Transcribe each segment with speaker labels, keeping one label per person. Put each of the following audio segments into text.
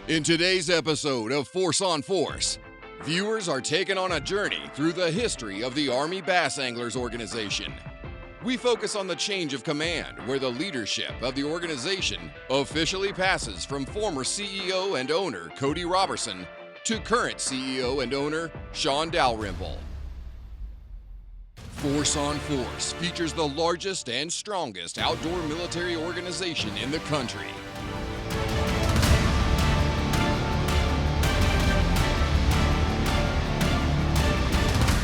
Speaker 1: In today's episode of Force on Force, viewers are taken on a journey through the history of the Army Bass Anglers organization. We focus on the change of command, where the leadership of the organization officially passes from former CEO and owner Cody Robertson to current CEO and owner Shawn Dalrymple. Force on Force features the largest and strongest outdoor military organization in the country.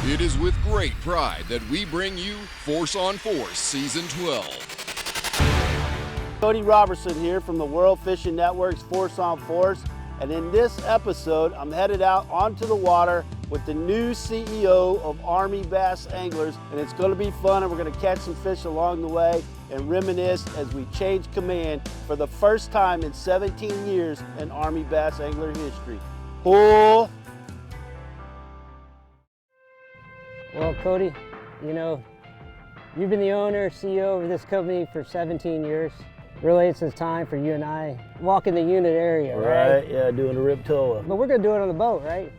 Speaker 1: It is with great pride that we bring you Force on Force Season 12.
Speaker 2: Cody Robertson here from the World Fishing Network's Force on Force, and in this episode I'm headed out onto the water with the new CEO of Army Bass Anglers, and it's going to be fun, and we're going to catch some fish along the way and reminisce as we change command for the first time in 17 years in Army Bass Angler history. Pull!
Speaker 3: Well, Cody, you know, you've been the owner, CEO of this company for 17 years. Really, it's time for you and I walking the unit area, right?
Speaker 2: Yeah, doing a rip toa.
Speaker 3: But we're going to do it on the boat, right?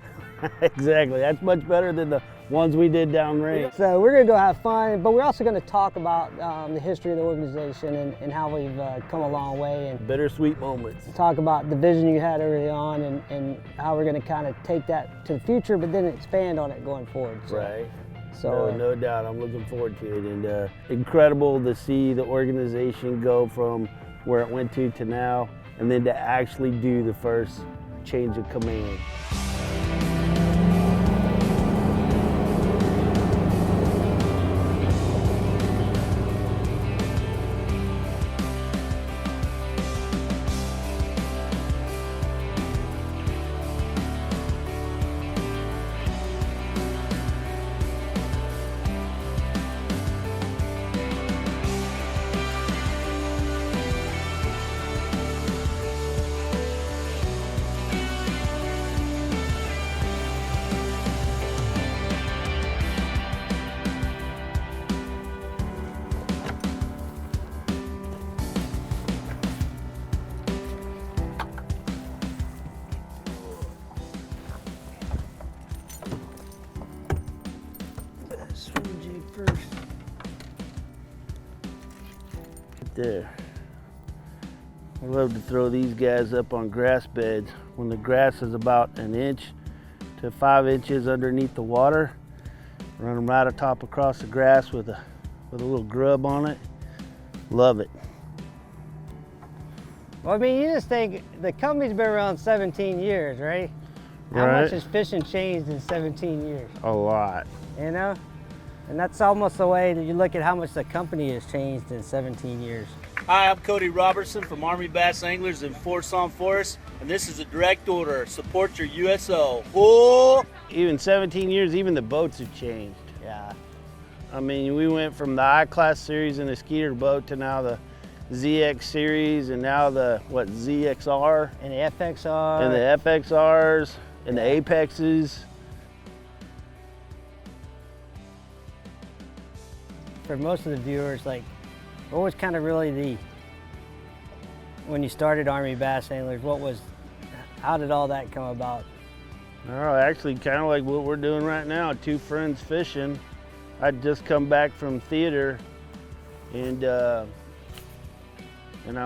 Speaker 2: Exactly. That's much better than the ones we did downrange.
Speaker 3: So we're going to go have fun, but we're also going to talk about the history of the organization and how we've come a long way. And
Speaker 2: bittersweet moments.
Speaker 3: Talk about the vision you had early on and how we're going to kind of take that to the future, but then expand on it going forward. So.
Speaker 2: Right.
Speaker 3: So
Speaker 2: no doubt, I'm looking forward to it, and incredible to see the organization go from where it went to now, and then to actually do the first change of command.
Speaker 3: swim jig first.
Speaker 2: There. I love to throw these guys up on grass beds when the grass is about 1 inch to 5 inches underneath the water. Run them right atop across the grass with a little grub on it. Love it.
Speaker 3: Well, I mean, you just think the company's been around 17 years, right? How much has fishing changed in 17 years?
Speaker 2: A lot.
Speaker 3: You know? And that's almost the way that you look at how much the company has changed in 17 years.
Speaker 4: Hi, I'm Cody Robertson from Army Bass Anglers in Force on Force, and this is a direct order. Support your USO. Oh!
Speaker 2: Even 17 years, even the boats have changed.
Speaker 3: Yeah.
Speaker 2: I mean, we went from the I-Class series in the Skeeter boat to now the ZX series, and now the, ZXR?
Speaker 3: And the FXR.
Speaker 2: And the FXRs, and the Apexes.
Speaker 3: For most of the viewers, like, what was kind of really when you started Army Bass Anglers, how did all that come about?
Speaker 2: Oh, actually, kind of like what we're doing right now, two friends fishing. I'd just come back from theater, and I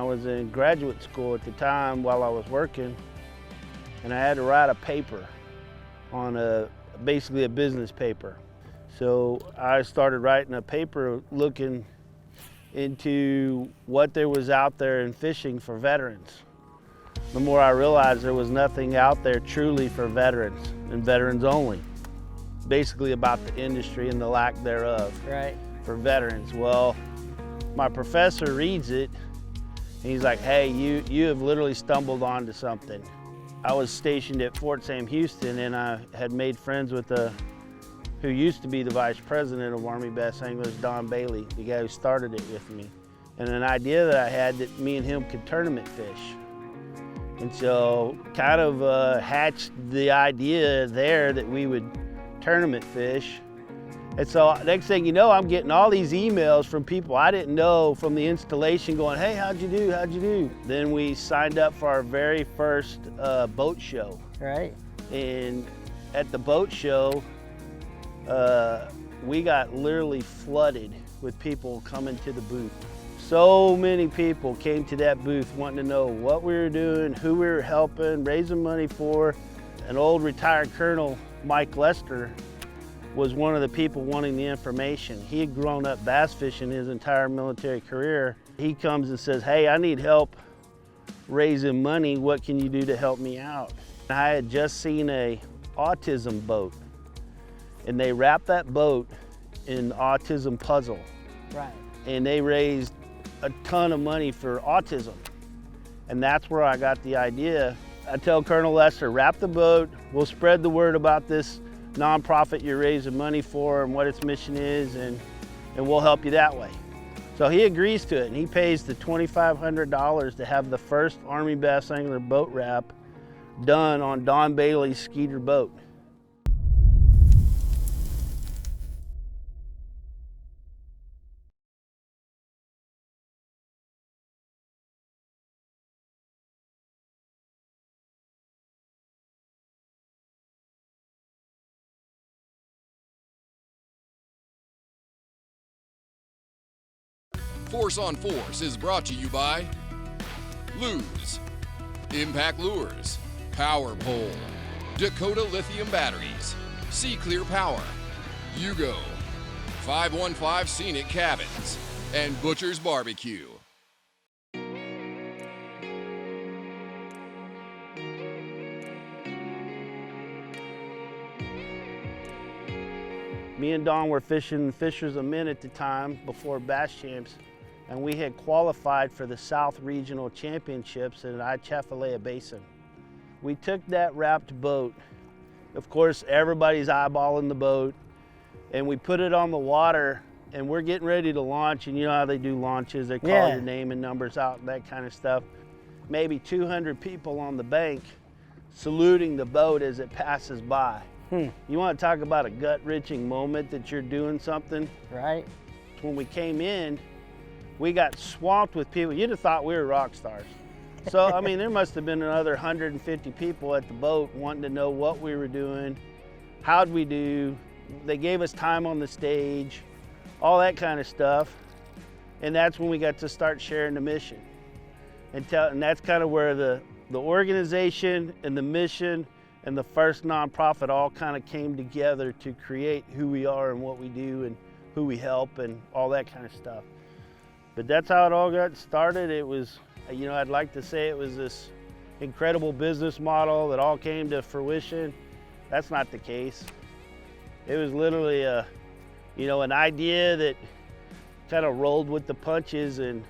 Speaker 2: was in graduate school at the time while I was working, and I had to write a paper on basically a business paper. So I started writing a paper looking into what there was out there in fishing for veterans. The more I realized there was nothing out there truly for veterans and veterans only. Basically about the industry and the lack thereof for veterans. Well, my professor reads it and he's like, hey, you have literally stumbled onto something. I was stationed at Fort Sam Houston, and I had made friends with who used to be the vice president of Army Bass Anglers, Don Bailey, the guy who started it with me. And an idea that I had that me and him could tournament fish. And so kind of hatched the idea there that we would tournament fish. And so next thing you know, I'm getting all these emails from people I didn't know from the installation going, hey, how'd you do, how'd you do? Then we signed up for our very first boat show.
Speaker 3: Right.
Speaker 2: And at the boat show, we got literally flooded with people coming to the booth. So many people came to that booth wanting to know what we were doing, who we were helping, raising money for. An old retired colonel, Mike Lester, was one of the people wanting the information. He had grown up bass fishing his entire military career. He comes and says, hey, I need help raising money. What can you do to help me out? I had just seen a autism boat, and they wrapped that boat in autism puzzle.
Speaker 3: Right.
Speaker 2: And they raised a ton of money for autism. And that's where I got the idea. I tell Colonel Lester, wrap the boat, we'll spread the word about this nonprofit you're raising money for and what its mission is, and we'll help you that way. So he agrees to it, and he pays the $2,500 to have the first Army Bass Angler boat wrap done on Don Bailey's Skeeter boat.
Speaker 1: Force on Force is brought to you by Lew's, Impact Lures, Power Pole, Dakota Lithium Batteries, Sea Clear Power, Yugo, 515 Scenic Cabins, and Butcher's Barbecue.
Speaker 2: Me and Don were fishing Fisher's a Min at the time before Bass Champs, and we had qualified for the South Regional Championships in Atchafalaya Basin. We took that wrapped boat. Of course, everybody's eyeballing the boat, and we put it on the water, and we're getting ready to launch, and you know how they do launches, they call your name and numbers out and that kind of stuff. Maybe 200 people on the bank saluting the boat as it passes by. You want to talk about a gut-wrenching moment that you're doing something?
Speaker 3: Right.
Speaker 2: When we came in, we got swamped with people. You'd have thought we were rock stars. So, I mean, there must have been another 150 people at the boat wanting to know what we were doing, how'd we do. They gave us time on the stage, all that kind of stuff. And that's when we got to start sharing the mission. And that's kind of where the organization and the mission and the first nonprofit all kind of came together to create who we are and what we do and who we help and all that kind of stuff. But that's how it all got started. It was, you know, I'd like to say it was this incredible business model that all came to fruition. That's not the case. It was literally a, you know, an idea that kind of rolled with the punches and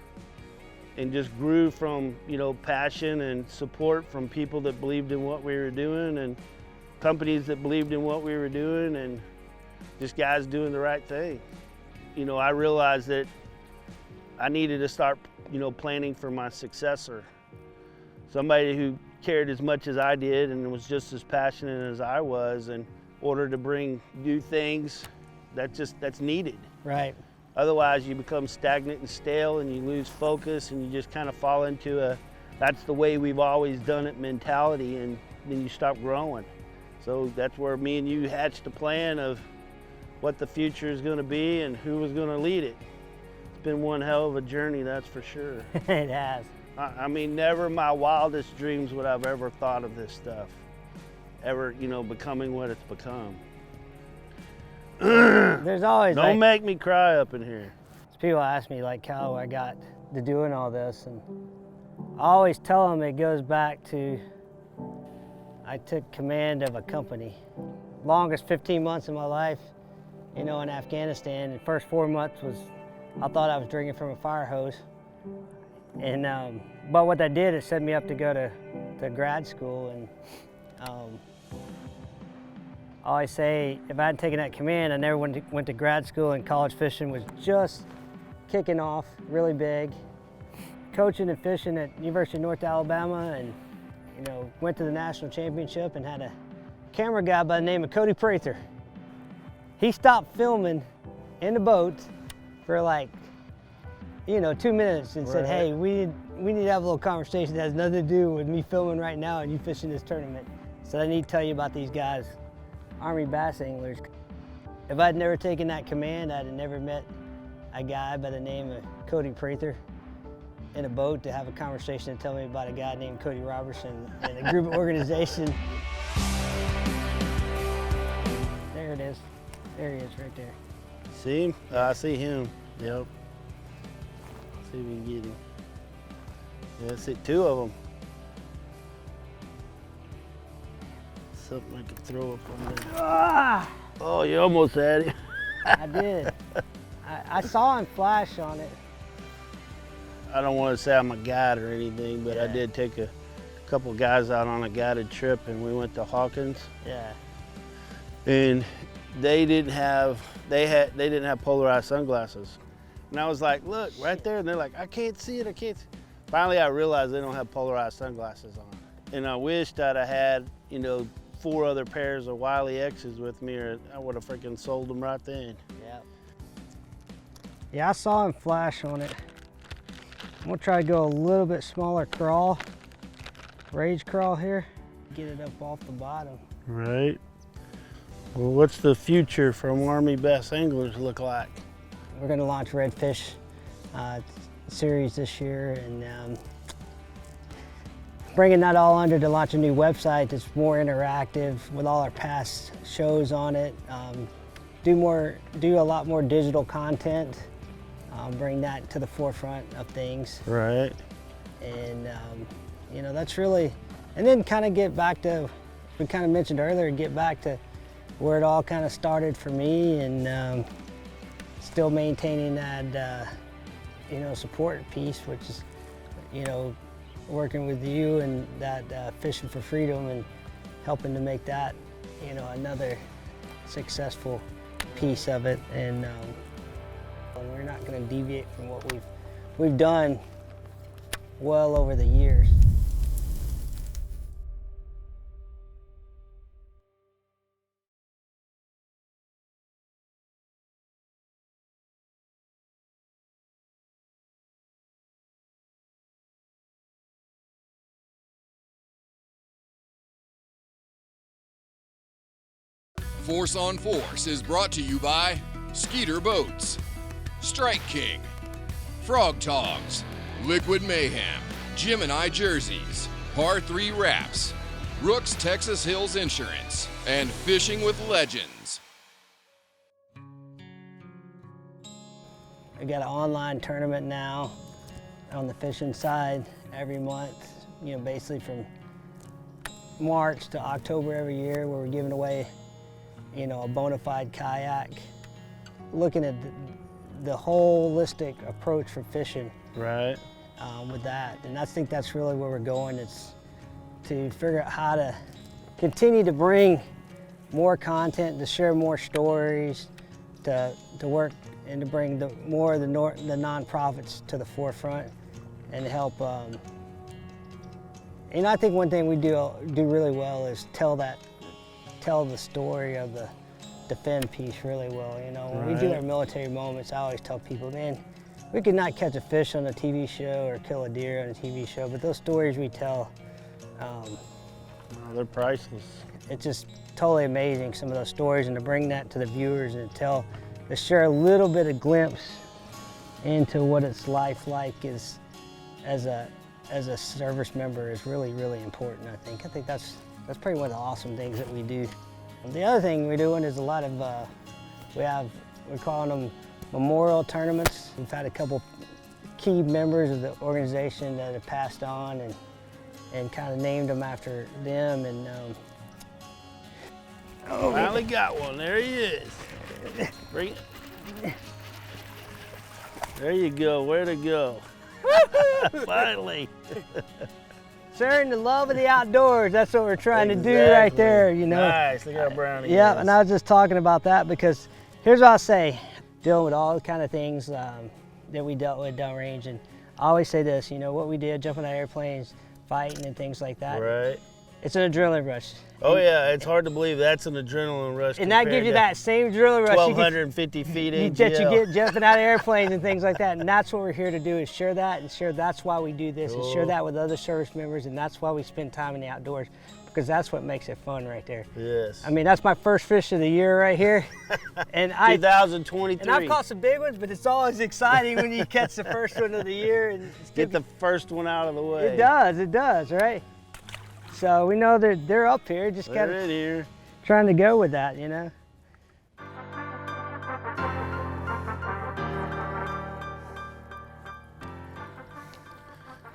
Speaker 2: just grew from, you know, passion and support from people that believed in what we were doing and companies that believed in what we were doing and just guys doing the right thing. You know, I realized that I needed to start, you know, planning for my successor. Somebody who cared as much as I did and was just as passionate as I was, in order to bring new things that's needed.
Speaker 3: Right.
Speaker 2: Otherwise, you become stagnant and stale and you lose focus and you just kind of fall into a, that's the way we've always done it mentality, and then you stop growing. So that's where me and you hatched a plan of what the future is going to be and who was going to lead it. It's been one hell of a journey, that's for sure.
Speaker 3: It has.
Speaker 2: I mean, never in my wildest dreams would I've ever thought of this stuff, ever, you know, becoming what it's become.
Speaker 3: There's always
Speaker 2: Don't make me cry up in here.
Speaker 3: People ask me like how I got to doing all this, and I always tell them it goes back to I took command of a company. Longest 15 months of my life, you know, in Afghanistan. The first 4 months was, I thought I was drinking from a fire hose. And but what that did is set me up to go to grad school, and I always say, if I hadn't taken that command, I never went to grad school, and college fishing was just kicking off really big. Coaching and fishing at University of North Alabama, and you know, went to the national championship and had a camera guy by the name of Cody Prather. he stopped filming in the boat for like, 2 minutes and said, hey, we need to have a little conversation that has nothing to do with me filming right now and you fishing this tournament. So I need to tell you about these guys, Army Bass Anglers. If I'd never taken that command, I'd have never met a guy by the name of Cody Prather in a boat to have a conversation and tell me about a guy named Cody Robertson and a group organization. There it is. There he is right there.
Speaker 2: See him? I see him. Yep. See if we can get him. Yeah, I see 2 of them. Something I could throw up on there.
Speaker 3: Ah!
Speaker 2: Oh, you almost had it.
Speaker 3: I did. I saw him flash on it.
Speaker 2: I don't want to say I'm a guide or anything, but I did take a couple guys out on a guided trip, and we went to Hawkins.
Speaker 3: Yeah.
Speaker 2: And they didn't have polarized sunglasses. And I was like, look, right there. And they're like, I can't see it, I can't see it. Finally, I realized they don't have polarized sunglasses on. And I wished that I had, 4 other pairs of Wiley X's with me, or I would have freaking sold them right then.
Speaker 3: Yeah. Yeah, I saw him flash on it. I'm gonna try to go a little bit smaller crawl, rage crawl here. Get it up off the bottom.
Speaker 2: Right. Well, what's the future from Army Bass Anglers look like?
Speaker 3: We're gonna launch Redfish series this year, and bringing that all under to launch a new website that's more interactive with all our past shows on it. Do a lot more digital content. Bring that to the forefront of things.
Speaker 2: Right.
Speaker 3: And that's really, and then kind of get back to, we kind of mentioned earlier, get back to where it all kind of started for me, and still maintaining that, support piece, which is, working with you and that Fishing for Freedom and helping to make that, another successful piece of it. And we're not going to deviate from what we've done well over the years.
Speaker 1: Force on Force is brought to you by Skeeter Boats, Strike King, Frog Togs, Liquid Mayhem, Gemini Jerseys, Par 3 Wraps, Rooks Texas Hills Insurance, and Fishing with Legends.
Speaker 3: We got an online tournament now on the fishing side every month, basically from March to October every year, where we're giving away a bona fide kayak, looking at the holistic approach for fishing.
Speaker 2: Right.
Speaker 3: With that, and I think that's really where we're going. It's to figure out how to continue to bring more content, to share more stories, to work and to bring more of the nonprofits to the forefront, and to help. And I think one thing we do really well is tell the story of the defend piece really well. When we do our military moments, I always tell people, man, we could not catch a fish on a TV show or kill a deer on a TV show, but those stories we tell,
Speaker 2: they're priceless.
Speaker 3: It's just totally amazing, some of those stories, and to bring that to the viewers and to share a little bit of glimpse into what it's life like as a service member is really, really important, I think. I think that's probably one of the awesome things that we do. And the other thing we're doing is a lot of, we're calling them memorial tournaments. We've had a couple key members of the organization that have passed on and kind of named them after them. And
Speaker 2: finally got one. There he is. Bring it. There you go. Where to go? Finally.
Speaker 3: Sharing the love of the outdoors. That's what we're trying to do right there.
Speaker 2: Nice. Look how brown he
Speaker 3: Yeah,
Speaker 2: is.
Speaker 3: and I was just talking about that because here's what I'll say. Dealing with all the kind of things that we dealt with downrange, and I always say this, what we did, jumping out of airplanes, fighting and things like that.
Speaker 2: Right.
Speaker 3: It's an adrenaline rush.
Speaker 2: Oh yeah, it's hard to believe that's an adrenaline rush.
Speaker 3: And that gives you that same adrenaline rush.
Speaker 2: 1,250 feet in
Speaker 3: that you get jumping out of airplanes and things like that. And that's what we're here to do, is share that and share. That's why we do this, and share that with other service members. And that's why we spend time in the outdoors, because that's what makes it fun right there.
Speaker 2: Yes.
Speaker 3: I mean, that's my first fish of the year right here. And
Speaker 2: 2023.
Speaker 3: And I've caught some big ones, but it's always exciting when you catch the first one of the year and
Speaker 2: get the first one out of the way.
Speaker 3: It does, right? So we know they're up here, just got
Speaker 2: here.
Speaker 3: Trying to go with that, you know.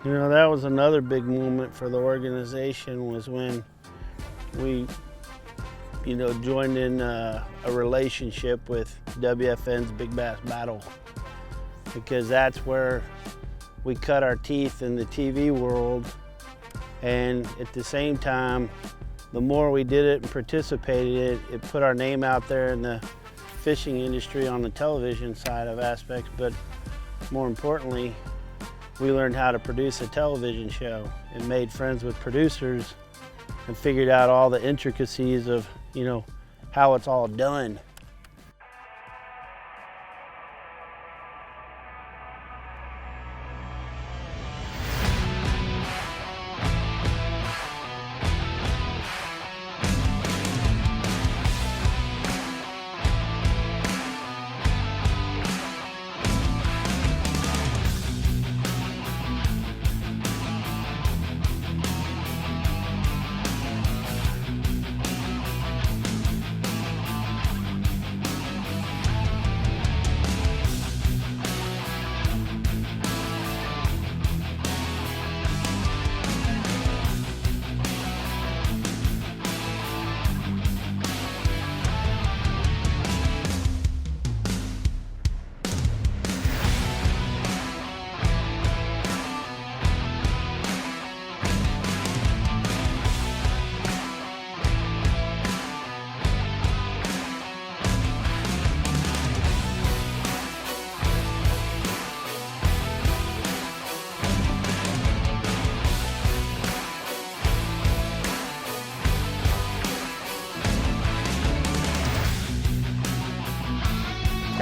Speaker 2: You know, that was another big moment for the organization, was when we, you know, joined in a relationship with WFN's Big Bass Battle, because that's where we cut our teeth in the TV world. And at the same time, the more we did it and participated, it put our name out there in the fishing industry on the television side of aspects. But more importantly, we learned how to produce a television show and made friends with producers and figured out all the intricacies of, you know, how it's all done.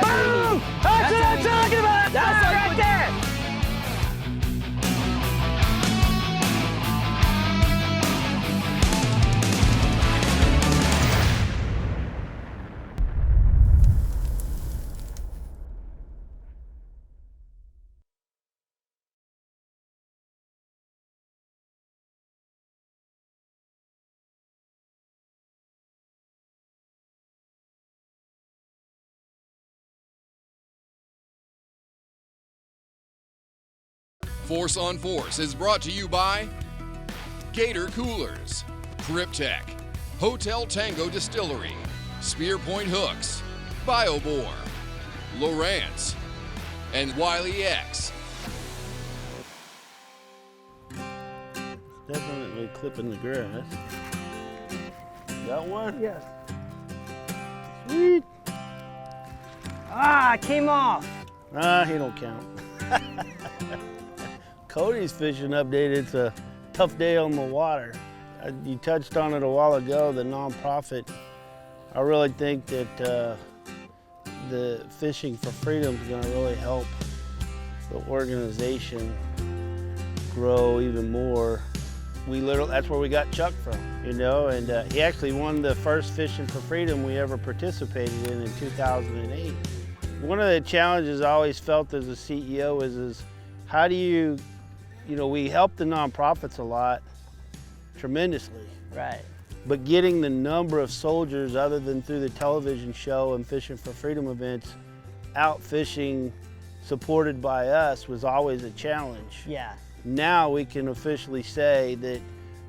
Speaker 3: Boom! That's what I'm talking about! That's right there!
Speaker 1: Force on Force is brought to you by Gator Coolers, Cryptech, Hotel Tango Distillery, Spearpoint Hooks, BioBore, Lowrance, and Wiley X.
Speaker 2: Definitely clipping the grass. Got one?
Speaker 3: Yes. Sweet. Ah, it came off.
Speaker 2: Ah, he don't count. Cody's fishing update. It's a tough day on the water. You touched on it a while ago, the nonprofit. I really think that the Fishing for Freedom is going to really help the organization grow even more. That's where we got Chuck from, you know, and he actually won the first Fishing for Freedom we ever participated in 2008. One of the challenges I always felt as a CEO is how do you know, we help the nonprofits a lot, tremendously.
Speaker 3: Right.
Speaker 2: But getting the number of soldiers, other than through the television show and Fishing for Freedom events, out fishing supported by us was always a challenge.
Speaker 3: Yeah. Now
Speaker 2: we can officially say that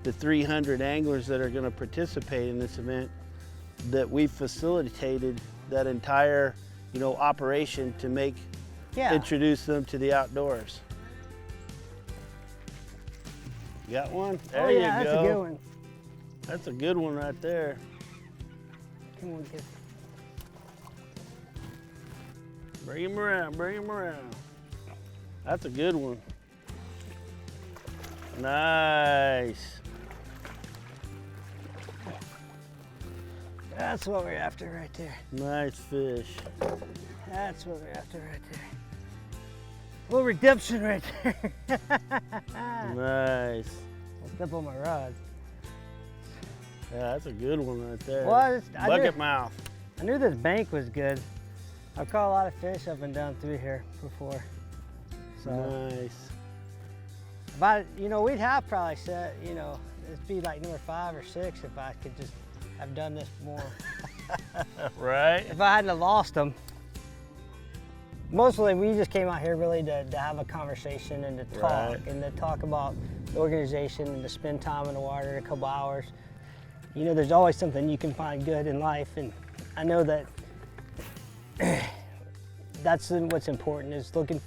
Speaker 2: the 300 anglers that are going to participate in this event, that we facilitated that entire, you know, operation to introduce them to the outdoors. You got one? There you go.
Speaker 3: That's a good one.
Speaker 2: That's a good one right there.
Speaker 3: Come on, kid.
Speaker 2: Bring him around, bring him around. That's a good one. Nice.
Speaker 3: That's what we're after right there.
Speaker 2: Nice fish.
Speaker 3: That's what we're after right there. A little redemption right there.
Speaker 2: Nice.
Speaker 3: I'll step on my rod.
Speaker 2: Yeah, that's a good one right there.
Speaker 3: Well,
Speaker 2: Bucket mouth.
Speaker 3: I knew this bank was good. I've caught a lot of fish up and down through here before. So,
Speaker 2: Nice.
Speaker 3: but we'd have probably said, it'd be like number 5 or 6 if I could just have done this more.
Speaker 2: Right?
Speaker 3: If I hadn't have lost them. Mostly we just came out here really to have a conversation and to talk,
Speaker 2: Right.
Speaker 3: and to talk about the organization and to spend time in the water a couple hours. There's always something you can find good in life, and I know that that's what's important, is looking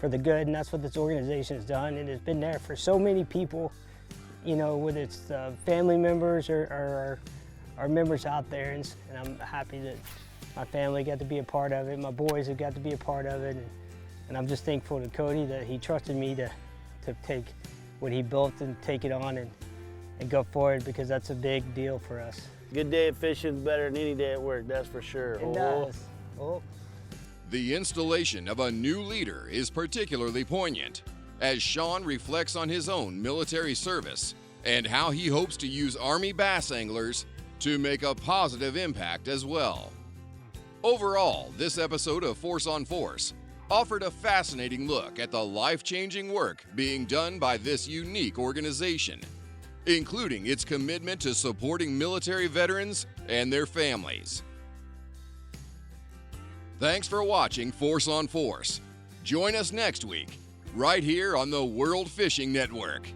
Speaker 3: for the good, and that's what this organization has done, and it's been there for so many people, whether it's family members or our members out there, and I'm happy that my family got to be a part of it, my boys have got to be a part of it, and I'm just thankful to Cody that he trusted me to take what he built and take it on and go forward, because that's a big deal for us.
Speaker 2: Good day of fishing is better than any day at work, that's for sure.
Speaker 3: It does. Oh.
Speaker 1: The installation of a new leader is particularly poignant, as Shawn reflects on his own military service and how he hopes to use Army bass anglers to make a positive impact as well. Overall, this episode of Force on Force offered a fascinating look at the life-changing work being done by this unique organization, including its commitment to supporting military veterans and their families. Thanks for watching Force on Force. Join us next week, right here on the World Fishing Network.